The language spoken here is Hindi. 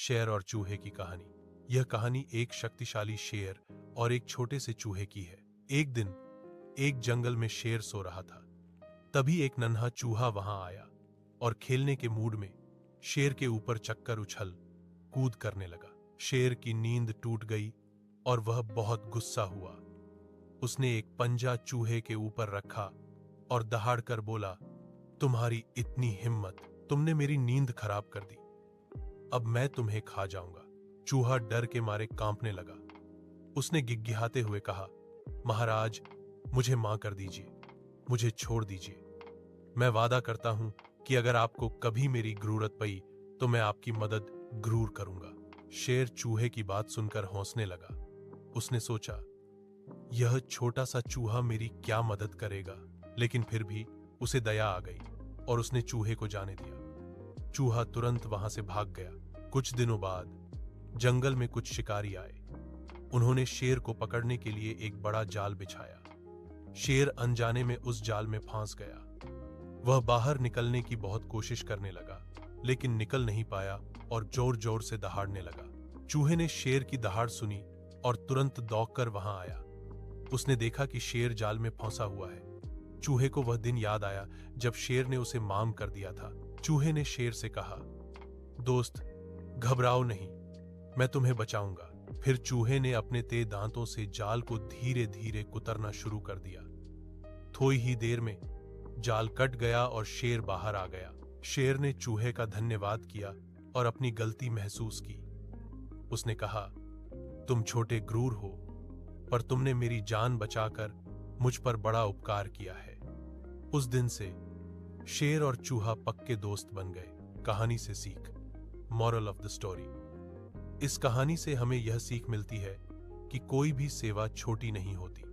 शेर और चूहे की कहानी। यह कहानी एक शक्तिशाली शेर और एक छोटे से चूहे की है। एक दिन एक जंगल में शेर सो रहा था। तभी एक नन्हा चूहा वहां आया और खेलने के मूड में शेर के ऊपर चक्कर उछल कूद करने लगा। शेर की नींद टूट गई और वह बहुत गुस्सा हुआ। उसने एक पंजा चूहे के ऊपर रखा और दहाड़कर बोला, तुम्हारी इतनी हिम्मत, तुमने मेरी नींद खराब कर दी, अब मैं तुम्हें खा जाऊंगा। चूहा डर के मारे कांपने लगा। उसने गिड़गिड़ाते हुए कहा, महाराज, मुझे मां कर दीजिए, मुझे छोड़ दीजिए। मैं वादा करता हूं कि अगर आपको कभी मेरी जरूरत पई तो मैं आपकी मदद जरूर करूंगा। शेर चूहे की बात सुनकर हंसने लगा। उसने सोचा, यह छोटा सा चूहा मेरी क्या मदद करेगा, लेकिन फिर भी उसे दया आ गई और उसने चूहे को जाने दिया। चूहा तुरंत वहां से भाग गया। कुछ दिनों बाद जंगल में कुछ शिकारी आए। उन्होंने शेर को पकड़ने के लिए एक बड़ा जाल बिछाया। शेर अनजाने में उस जाल में फंस गया। वह बाहर निकलने की बहुत कोशिश करने लगा, लेकिन निकल नहीं पाया और जोर जोर से दहाड़ने लगा। चूहे ने शेर की दहाड़ सुनी और तुरंत दौड़कर वहां आया। उसने देखा कि शेर जाल में फंसा हुआ है। चूहे को वह दिन याद आया जब शेर ने उसे माम कर दिया था। चूहे ने शेर से कहा, दोस्त, घबराओ नहीं, मैं तुम्हें बचाऊंगा। फिर चूहे ने अपने तेज दांतों से जाल को धीरे धीरे कुतरना शुरू कर दिया। थोड़ी ही देर में जाल कट गया और शेर बाहर आ गया। शेर ने चूहे का धन्यवाद किया और अपनी गलती महसूस की। उसने कहा, तुम छोटे क्रूर हो, पर तुमने मेरी जान बचाकर मुझ पर बड़ा उपकार किया है। उस दिन से शेर और चूहा पक्के दोस्त बन गए। कहानी से सीख, मॉरल ऑफ द स्टोरी। इस कहानी से हमें यह सीख मिलती है कि कोई भी सेवा छोटी नहीं होती।